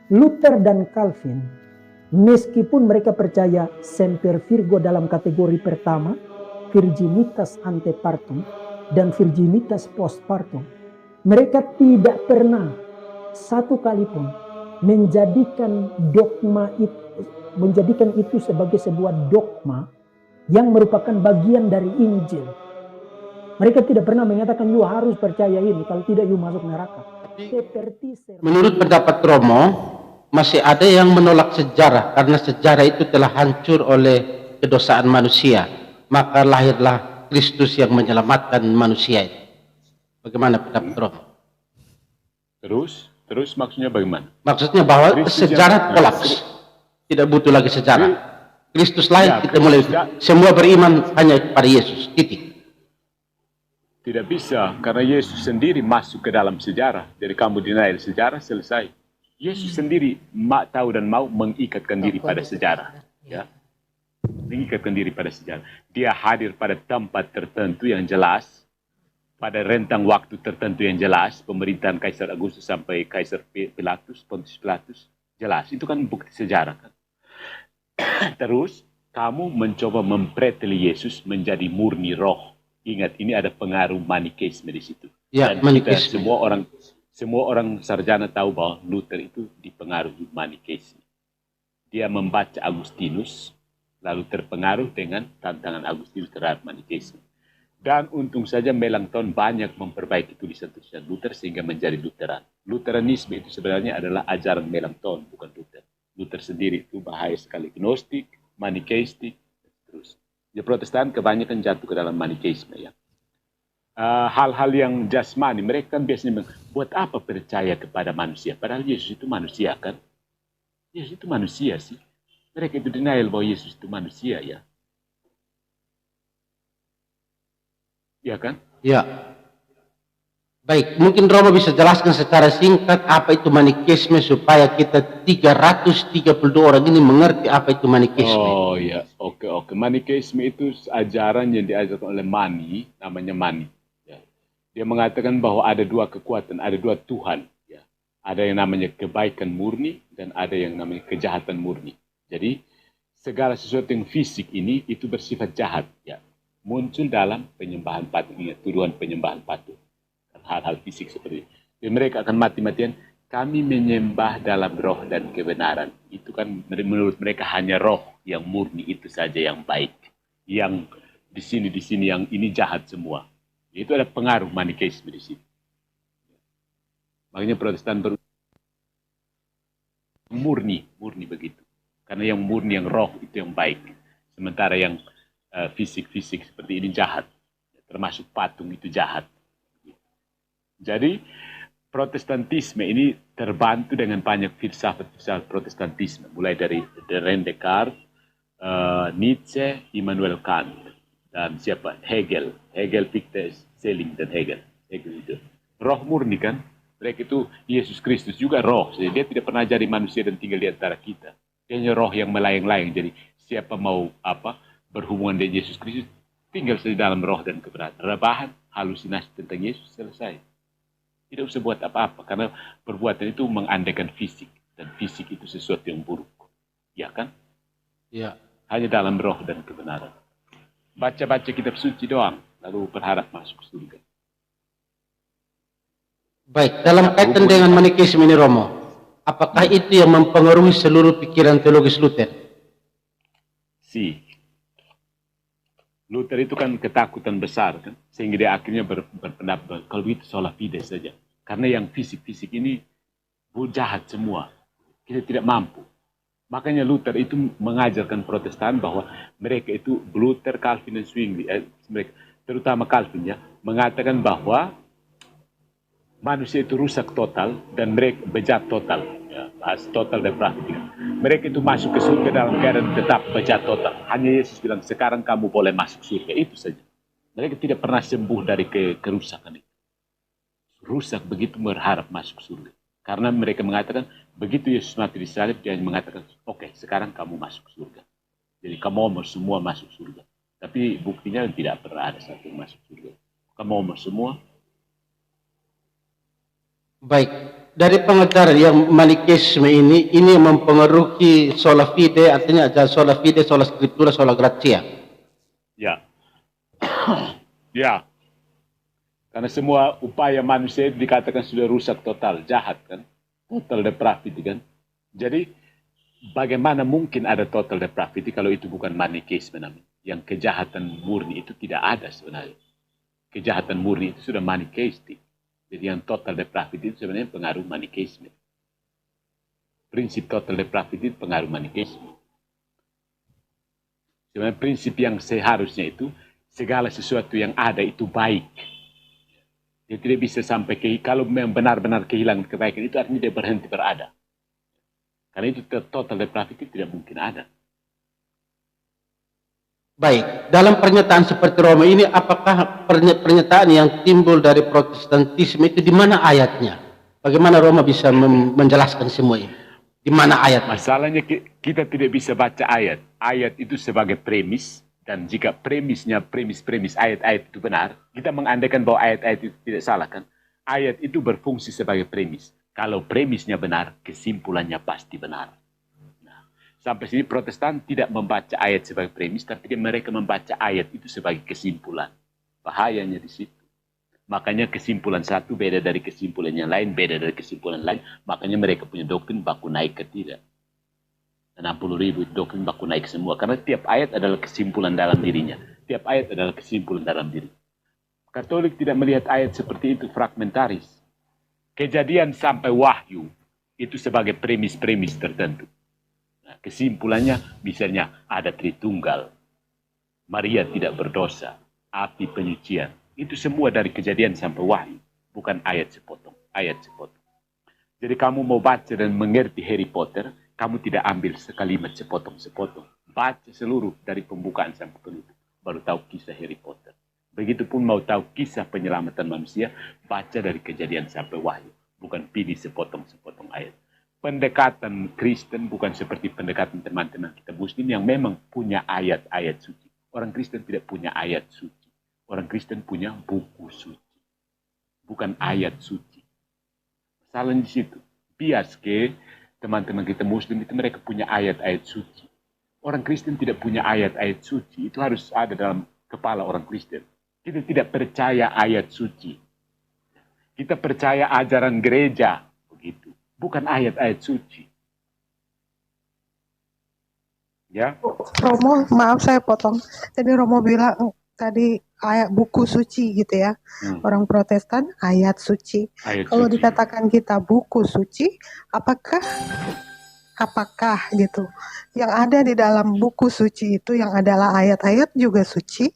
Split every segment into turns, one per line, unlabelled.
Luther dan Calvin, meskipun mereka percaya semper virgo dalam kategori pertama, virginitas ante partum dan virginitas post partum, mereka tidak pernah satu kali pun menjadikan itu sebagai sebuah dogma yang merupakan bagian dari Injil. Mereka tidak pernah mengatakan you harus percaya ini, kalau tidak you masuk neraka.
Menurut pendapat Romo, masih ada yang menolak sejarah karena sejarah itu telah hancur oleh kedosaan manusia. Maka lahirlah Kristus yang menyelamatkan manusia itu. Bagaimana pendapat Romo?
Terus maksudnya bagaimana?
Maksudnya bahwa
Kristus
sejarah kolaps. Tidak butuh lagi sejarah. Kristus lahir, kita mulai semua beriman hanya kepada Yesus. Titik.
Tidak bisa, karena Yesus sendiri masuk ke dalam sejarah. Jadi kamu denial sejarah, selesai. Yesus sendiri tahu dan mau mengikatkan diri pada sejarah. Ya. Mengikatkan diri pada sejarah. Dia hadir pada tempat tertentu yang jelas, pada rentang waktu tertentu yang jelas, pemerintahan Kaisar Agustus sampai Kaisar Pilatus, Pontius Pilatus, jelas. Itu kan bukti sejarah. Kan? Terus, kamu mencoba mempreteli Yesus menjadi murni roh. Ingat, ini ada pengaruh manikeisme di situ.
Ya,
dan kita semua orang sarjana tahu bahwa Luther itu dipengaruhi manikeisme. Dia membaca Agustinus, lalu terpengaruh dengan tantangan Agustinus terhadap manikeisme. Dan untung saja Melanchthon banyak memperbaiki tulisan-tulisan Luther sehingga menjadi Lutheran. Lutheranisme itu sebenarnya adalah ajaran Melanchthon, bukan Luther. Luther sendiri itu bahaya sekali, gnostik, manikeistik, terus. Ya, Protestan kebanyakan jatuh ke dalam manikeisme ya. Hal-hal yang jasmani, mereka kan biasanya buat apa percaya kepada manusia? Padahal Yesus itu manusia kan? Yesus itu manusia sih. Mereka itu denial bahwa Yesus itu manusia ya. Ya kan?
Ya. Baik, mungkin Romo bisa jelaskan secara singkat apa itu manikeisme supaya kita 332 orang ini mengerti apa itu manikeisme.
Oh ya, oke. Manikeisme itu ajaran yang diajarkan oleh Mani, namanya Mani. Ya. Dia mengatakan bahwa ada dua kekuatan, ada dua Tuhan. Ya. Ada yang namanya kebaikan murni dan ada yang namanya kejahatan murni. Jadi segala sesuatu yang fisik ini itu bersifat jahat. Ya. Muncul dalam penyembahan patung, tuduhan penyembahan patung. Hal-hal fisik seperti itu. Dan mereka akan mati-matian, kami menyembah dalam roh dan kebenaran. Itu kan menurut mereka hanya roh yang murni itu saja yang baik. Yang di sini yang ini jahat semua. Itu ada pengaruh manikeisme di sini. Makanya Protestan murni begitu. Karena yang murni, yang roh itu yang baik. Sementara yang fisik-fisik seperti ini jahat. Termasuk patung itu jahat. Jadi Protestantisme ini terbantu dengan banyak filsafat Protestantisme, mulai dari René Descartes, Nietzsche, Immanuel Kant, dan siapa? Hegel, Fichte, Schelling dan Hegel itu roh murni kan? Mereka itu Yesus Kristus juga roh, jadi dia tidak pernah jadi manusia dan tinggal di antara kita. Dia hanya roh yang melayang-layang. Jadi siapa mau berhubungan dengan Yesus Kristus, tinggal di dalam roh dan kebenaran. Rebahan, halusinasi tentang Yesus, selesai. Tidak usah buat apa-apa, karena perbuatan itu mengandaikan fisik. Dan fisik itu sesuatu yang buruk. Ya kan?
Ya.
Hanya dalam roh dan kebenaran. Baca-baca kitab suci doang, lalu berharap masuk surga.
Baik, dalam kaitan dengan manikeisme ini Romo, apakah itu yang mempengaruhi seluruh pikiran teologis Luther?
Luther itu kan ketakutan besar kan, sehingga dia akhirnya berpendapat kalau begitu sola fide saja, karena yang fisik-fisik ini jahat semua, kita tidak mampu. Makanya Luther itu mengajarkan Protestan bahwa mereka itu Luther, Calvin dan Zwingli, mereka terutama Calvin ya, mengatakan bahwa manusia itu rusak total dan mereka bejat total, ya, total depravity. Mereka itu masuk ke surga dalam keadaan tetap bejat total. Hanya Yesus bilang, sekarang kamu boleh masuk surga. Itu saja. Mereka tidak pernah sembuh dari kerusakan itu. Rusak begitu berharap masuk surga. Karena mereka mengatakan, begitu Yesus mati di salib, dia mengatakan, oke, sekarang kamu masuk surga. Jadi kamu semua masuk surga. Tapi buktinya tidak pernah ada satu yang masuk surga. Kamu semua.
Baik, dari pengajaran yang Manikisme ini yang mempengaruhi sola fide, artinya ada sola fide, sola scriptura, sola gratia.
Ya. Ya. Karena semua upaya manusia itu dikatakan sudah rusak total, jahat kan. Total depravity kan. Jadi bagaimana mungkin ada total depravity kalau itu bukan Manikisme namanya. Yang kejahatan murni itu tidak ada sebenarnya. Kejahatan murni itu sudah Manikeistik. Jadi yang total depravity itu sebenarnya pengaruh Manikeisme. Prinsip total depravity itu pengaruh Manikeisme. Sebenarnya prinsip yang seharusnya itu segala sesuatu yang ada itu baik. Dia tidak bisa sampai kalau memang benar-benar kehilangan kebaikan itu artinya dia berhenti berada. Karena itu total depravity tidak mungkin ada.
Baik, dalam pernyataan seperti Roma ini, apakah pernyataan yang timbul dari Protestantisme itu di mana ayatnya? Bagaimana Roma bisa menjelaskan semua ini? Di mana ayat?
Masalahnya kita tidak bisa baca ayat. Ayat itu sebagai premis, dan jika premis ayat-ayat itu benar, kita mengandaikan bahwa ayat-ayat itu tidak salah kan? Ayat itu berfungsi sebagai premis. Kalau premisnya benar, kesimpulannya pasti benar. Sampai sini Protestan tidak membaca ayat sebagai premis, tapi mereka membaca ayat itu sebagai kesimpulan. Bahayanya di situ. Makanya kesimpulan satu beda dari kesimpulan yang lain, beda dari kesimpulan lain. Makanya mereka punya doktrin baku naik ke tidak. 60.000 doktrin baku naik semua. Karena tiap ayat adalah kesimpulan dalam dirinya. Tiap ayat adalah kesimpulan dalam diri. Katolik tidak melihat ayat seperti itu fragmentaris. Kejadian sampai wahyu itu sebagai premis-premis tertentu. Kesimpulannya misalnya ada Tritunggal, Maria tidak berdosa, api penyucian. Itu semua dari kejadian sampai wahyu, bukan ayat sepotong. Jadi kamu mau baca dan mengerti Harry Potter, kamu tidak ambil sekalimat sepotong-sepotong. Baca seluruh dari pembukaan sampai penutup, baru tahu kisah Harry Potter. Begitupun mau tahu kisah penyelamatan manusia, baca dari kejadian sampai wahyu, bukan pilih sepotong-sepotong ayat. Pendekatan Kristen bukan seperti pendekatan teman-teman kita Muslim yang memang punya ayat-ayat suci. Orang Kristen tidak punya ayat suci. Orang Kristen punya buku suci. Bukan ayat suci. Masalahnya di situ. Bias ke teman-teman kita Muslim itu mereka punya ayat-ayat suci. Orang Kristen tidak punya ayat-ayat suci. Itu harus ada dalam kepala orang Kristen. Kita tidak percaya ayat suci. Kita percaya ajaran gereja. Begitu. Bukan ayat-ayat suci. Ya.
Romo, maaf saya potong. Tadi Romo bilang tadi ayat buku suci gitu ya. Orang Protestan ayat suci. Kalau dikatakan kita buku suci, apakah gitu? Yang ada di dalam buku suci itu yang adalah ayat-ayat juga suci?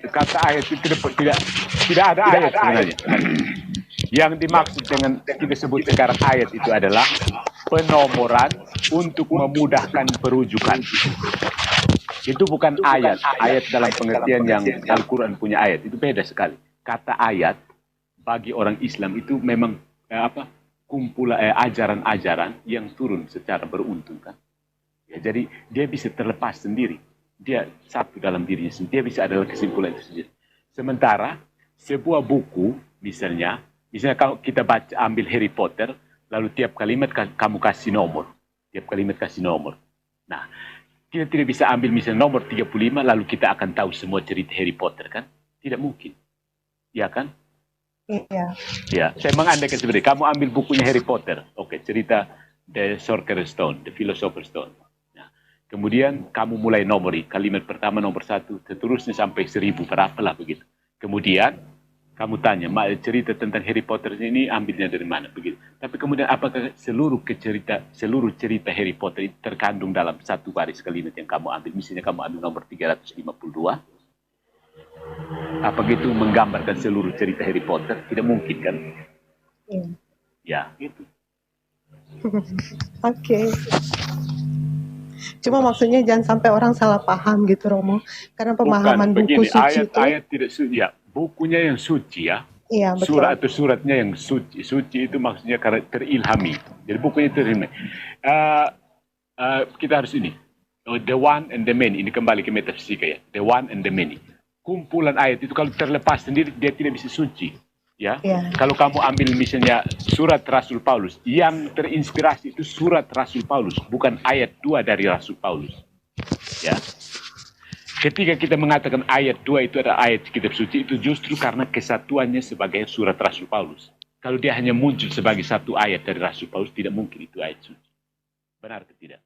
Kata ayat itu tidak ada ayat sebenarnya. Yang dimaksud dengan kita sebut sekarang ayat itu adalah penomoran untuk memudahkan perujukan. Itu bukan ayat. Ayat dalam pengertian yang Al-Quran punya ayat. Itu beda sekali. Kata ayat bagi orang Islam itu memang kumpulan ajaran-ajaran yang turun secara beruntun kan. Ya, jadi dia bisa terlepas sendiri. Dia satu dalam dirinya sendiri. Dia bisa adalah kesimpulan itu sendiri. Sementara sebuah buku misalnya kalau kita ambil Harry Potter, lalu tiap kalimat kamu kasih nomor. Tiap kalimat kasih nomor. Nah, kita tidak bisa ambil misalnya nomor 35, lalu kita akan tahu semua cerita Harry Potter kan? Tidak mungkin. Ya kan?
Iya.
Ya, saya mengandaikan sebenarnya. Kamu ambil bukunya Harry Potter. Oke, cerita The Sorcerer's Stone, The Philosopher's Stone. Nah, kemudian kamu mulai nomori. Kalimat pertama nomor 1, seterusnya sampai 1000, berapalah begitu. Kemudian kamu tanya, cerita tentang Harry Potter ini ambilnya dari mana? Begitu. Tapi kemudian apakah seluruh cerita Harry Potter itu terkandung dalam satu baris kalimat yang kamu ambil? Misalnya kamu ambil nomor 352. Apa gitu menggambarkan seluruh cerita Harry Potter? Tidak mungkin kan? Ya, gitu.
Oke. Cuma maksudnya jangan sampai orang salah paham gitu Romo. Karena pemahaman buku suci itu.
Ayat tidak suci ya. Bukunya yang suci ya.
Iya, betul.
Suratnya yang suci. Suci itu maksudnya karena terilhami. Jadi bukunya terilhami. Kita harus ini. The one and the many. Ini kembali ke metafisika ya. The one and the many. Kumpulan ayat itu kalau terlepas sendiri dia tidak bisa suci. Ya, kalau kamu ambil misalnya surat Rasul Paulus, yang terinspirasi itu surat Rasul Paulus, bukan ayat 2 dari Rasul Paulus. Ya, ketika kita mengatakan ayat 2 itu adalah ayat kitab suci, itu justru karena kesatuannya sebagai surat Rasul Paulus. Kalau dia hanya muncul sebagai satu ayat dari Rasul Paulus, tidak mungkin itu ayat suci. Benar atau tidak?